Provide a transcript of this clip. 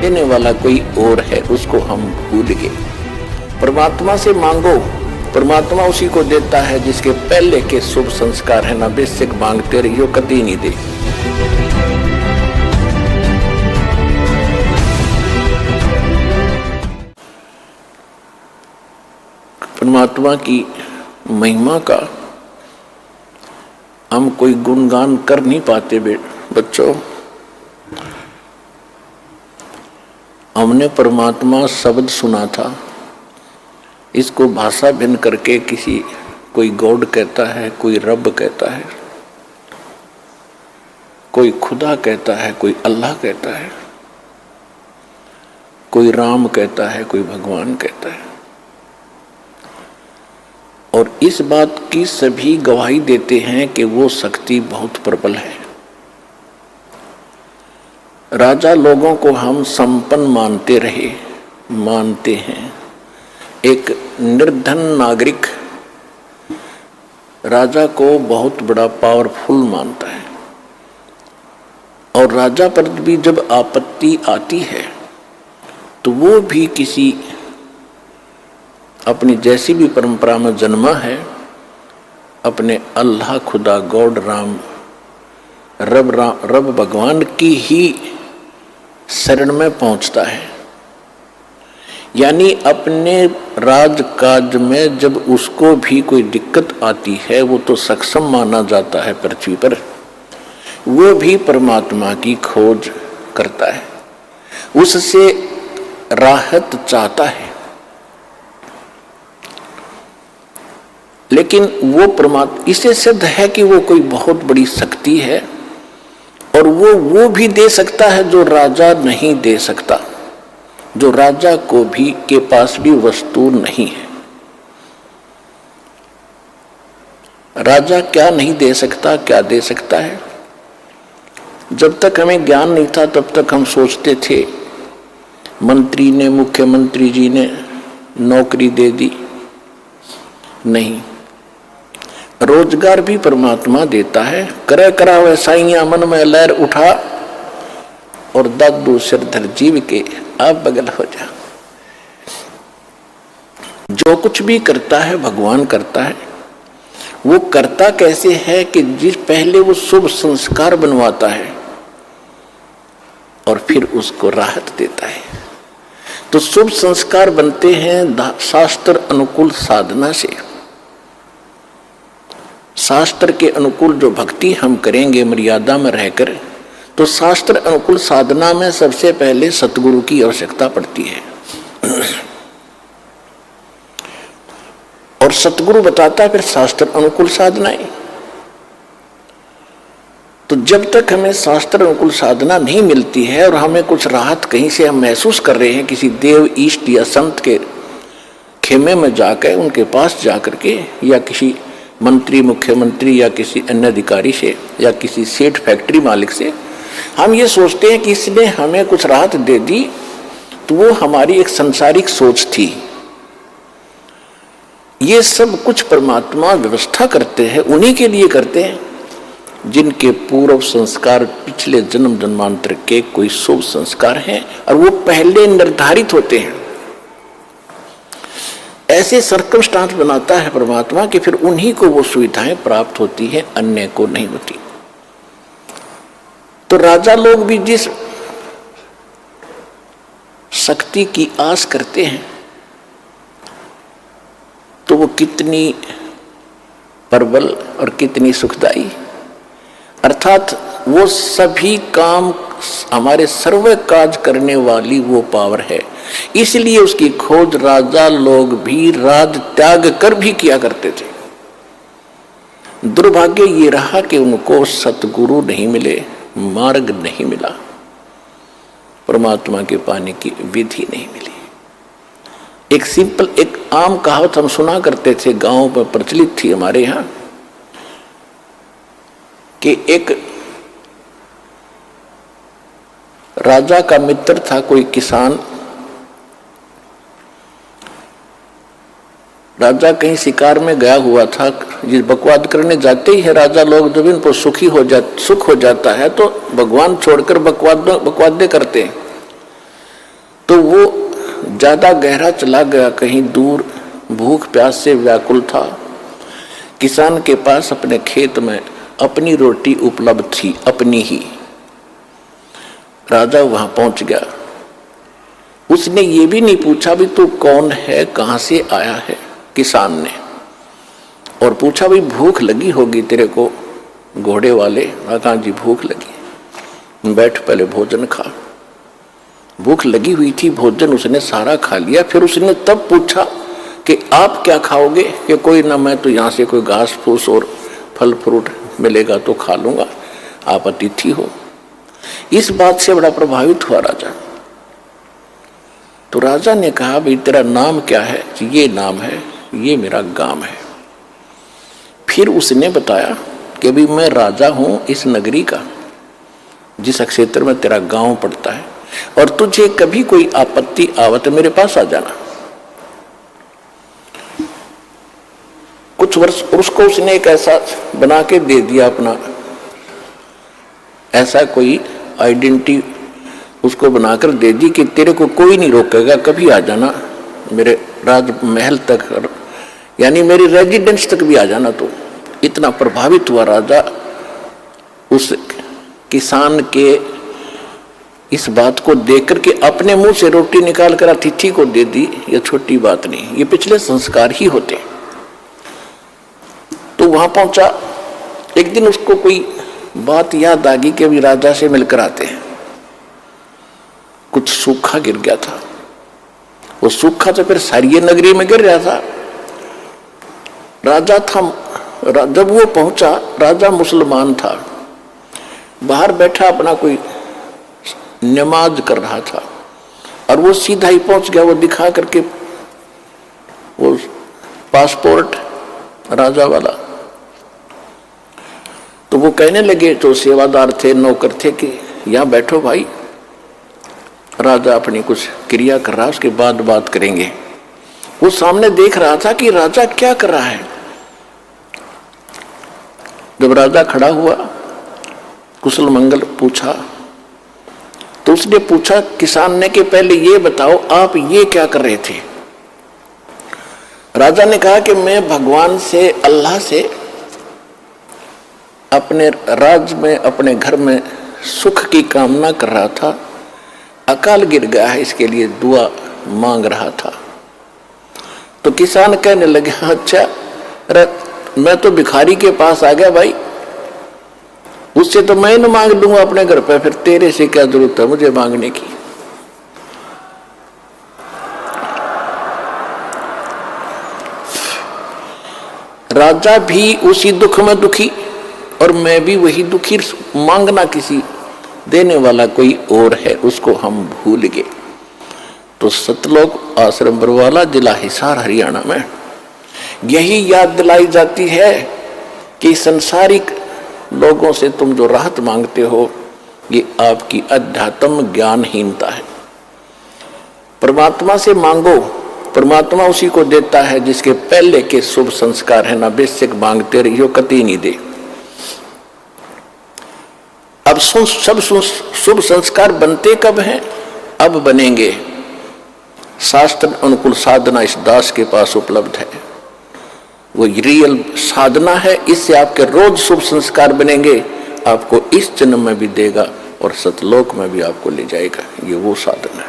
देने वाला कोई और है, उसको हम भूल गए। परमात्मा से मांगो, परमात्मा उसी को देता है जिसके पहले के शुभ संस्कार है ना। बेशक मांगते रहियो, कभी नहीं दे। परमात्मा की महिमा का हम कोई गुणगान कर नहीं पाते बच्चों। हमने परमात्मा शब्द सुना था, इसको भाषा भिन्न करके कोई गॉड कहता है, कोई रब कहता है, कोई खुदा कहता है, कोई अल्लाह कहता है, कोई राम कहता है, कोई भगवान कहता है। और इस बात की सभी गवाही देते हैं कि वो शक्ति बहुत प्रबल है। राजा लोगों को हम संपन्न मानते हैं। एक निर्धन नागरिक राजा को बहुत बड़ा पावरफुल मानता है, और राजा पर भी जब आपत्ति आती है तो वो भी किसी अपनी जैसी भी परंपरा में जन्मा है, अपने अल्लाह, खुदा, गॉड, राम, रब भगवान की ही शरण में पहुंचता है। यानी अपने राजकाज में जब उसको भी कोई दिक्कत आती है, वो तो सक्षम माना जाता है पृथ्वी पर, वो भी परमात्मा की खोज करता है, उससे राहत चाहता है। लेकिन वो परमात्मा, इसे सिद्ध है कि वो कोई बहुत बड़ी शक्ति है, और वो भी दे सकता है जो राजा नहीं दे सकता, जो राजा को भी के पास भी वस्तु नहीं है। राजा क्या नहीं दे सकता, क्या दे सकता है? जब तक हमें ज्ञान नहीं था तब तक हम सोचते थे मंत्री ने, मुख्यमंत्री जी ने नौकरी दे दी। नहीं, रोजगार भी परमात्मा देता है। करे करावे साइया मन में लहर उठा, और दादू सिरधर जीव के आप बगल हो जा। जो कुछ भी करता है भगवान करता है। वो करता कैसे है कि जिस पहले वो शुभ संस्कार बनवाता है और फिर उसको राहत देता है। तो शुभ संस्कार बनते हैं शास्त्र अनुकूल साधना से। शास्त्र के अनुकूल जो भक्ति हम करेंगे मर्यादा में रहकर, तो शास्त्र अनुकूल साधना में सबसे पहले सतगुरु की आवश्यकता पड़ती है, और सतगुरु बताता है फिर शास्त्र अनुकूल साधनाएं। तो जब तक हमें शास्त्र अनुकूल साधना नहीं मिलती है और हमें कुछ राहत कहीं से हम महसूस कर रहे हैं, किसी देव, ईष्ट या संत के खेमे में जाकर, उनके पास जाकर के, या किसी मंत्री, मुख्यमंत्री या किसी अन्य अधिकारी से, या किसी सेठ फैक्ट्री मालिक से, हम ये सोचते हैं कि इसने हमें कुछ राहत दे दी, तो वो हमारी एक संसारिक सोच थी। ये सब कुछ परमात्मा व्यवस्था करते हैं, उन्हीं के लिए करते हैं जिनके पूर्व संस्कार पिछले जन्म जन्मांतर के कोई शुभ संस्कार हैं, और वो पहले निर्धारित होते हैं। ऐसे सर्कमस्टांस बनाता है परमात्मा कि फिर उन्हीं को वो सुविधाएं प्राप्त होती हैं, अन्य को नहीं होती। तो राजा लोग भी जिस शक्ति की आस करते हैं, तो वो कितनी प्रबल और कितनी सुखदाई, अर्थात वो सभी काम, हमारे सर्व काज करने वाली वो पावर है। इसलिए उसकी खोज राजा लोग भी राज त्याग कर भी किया करते थे। दुर्भाग्य ये रहा कि उनको सतगुरु नहीं मिले, मार्ग नहीं मिला, परमात्मा के पाने की विधि नहीं मिली। एक सिंपल, एक आम कहावत हम सुना करते थे, गांव में प्रचलित थी हमारे यहां, कि एक राजा का मित्र था कोई किसान। राजा कहीं शिकार में गया हुआ था, जिस बकवाद करने जाते ही है राजा लोग, जब इनको सुख हो जाता है तो भगवान छोड़कर बकवादे करते हैं। तो वो ज्यादा गहरा चला गया, कहीं दूर भूख प्यास से व्याकुल था। किसान के पास अपने खेत में अपनी रोटी उपलब्ध थी, अपनी ही। राजा वहां पहुंच गया। उसने ये भी नहीं पूछा भी तू कौन है, कहां से आया है, किसान ने, और पूछा भी भूख लगी होगी तेरे को घोड़े वाले। कहा जी भूख लगी। बैठ पहले भोजन खा। भूख लगी हुई थी, भोजन उसने सारा खा लिया। फिर उसने तब पूछा कि आप क्या खाओगे, कि कोई ना, मैं तो यहाँ से कोई घास फूस और फल फ्रूट मिलेगा तो खा लूंगा, आप अतिथि हो। इस बात से बड़ा प्रभावित हुआ राजा। तो राजा ने कहा भाई तेरा नाम क्या है? ये नाम है, ये मेरा गांव है। फिर उसने बताया कि भी मैं राजा हूं इस नगरी का, जिस क्षेत्र में तेरा गांव पड़ता है, और तुझे कभी कोई आपत्ति आवत मेरे पास आ जाना। कुछ वर्ष उसको उसने एक ऐसा बना के दे दिया, अपना ऐसा कोई आइडेंटिटी उसको बनाकर दे दी कि तेरे को कोई नहीं रोकेगा, कभी आ जाना मेरे राजमहल तक, यानी मेरी रेजिडेंस तक भी आ जाना। तो इतना प्रभावित हुआ राजा उस किसान के इस बात को देखकर के अपने मुंह से रोटी निकाल कर अतिथि को दे दी। ये छोटी बात नहीं, ये पिछले संस्कार ही होते। तो वहां पहुंचा। एक दिन उसको कोई बात याद आ गई कि अभी राजा से मिलकर आते हैं। कुछ सूखा गिर गया था, वो सूखा तो फिर सारी नगरी में गिर रहा था। राजा था, जब वो पहुंचा, राजा मुसलमान था, बाहर बैठा अपना कोई नमाज कर रहा था, और वो सीधा ही पहुंच गया। वो दिखा करके वो पासपोर्ट राजा वाला, तो वो कहने लगे, तो सेवादार थे, नौकर थे, कि यहां बैठो भाई, राजा अपनी कुछ क्रिया कर रहा है, उसके बाद बात करेंगे। वो सामने देख रहा था कि राजा क्या कर रहा है। जब राजा खड़ा हुआ, कुशल मंगल पूछा, तो उसने पूछा किसान ने कि पहले ये बताओ आप ये क्या कर रहे थे। राजा ने कहा कि मैं भगवान से, अल्लाह से अपने राज्य में, अपने घर में सुख की कामना कर रहा था। अकाल गिर गया है, इसके लिए दुआ मांग रहा था। तो किसान कहने लगे, अच्छा, अरे मैं तो भिखारी के पास आ गया भाई, उससे तो मैं न मांग लूंगा अपने घर पे, फिर तेरे से क्या जरूरत है मुझे मांगने की। राजा भी उसी दुख में दुखी, और मैं भी वही दुखी। मांगना किसी देने वाला कोई और है, उसको हम भूल गए। तो सतलोक आश्रम बरवाला, जिला हिसार, हरियाणा में यही याद दिलाई जाती है कि संसारिक लोगों से तुम जो राहत मांगते हो, ये आपकी अध्यात्म ज्ञानहीनता है। परमात्मा से मांगो, परमात्मा उसी को देता है जिसके पहले के शुभ संस्कार है ना। बेशक मांगते रहियो, कतई नहीं दे। अब सब शुभ संस्कार बनते कब हैं? अब बनेंगे। शास्त्र अनुकूल साधना इस दास के पास उपलब्ध है, वो रियल साधना है। इससे आपके रोज शुभ संस्कार बनेंगे, आपको इस जन्म में भी देगा और सतलोक में भी आपको ले जाएगा। ये वो साधना है।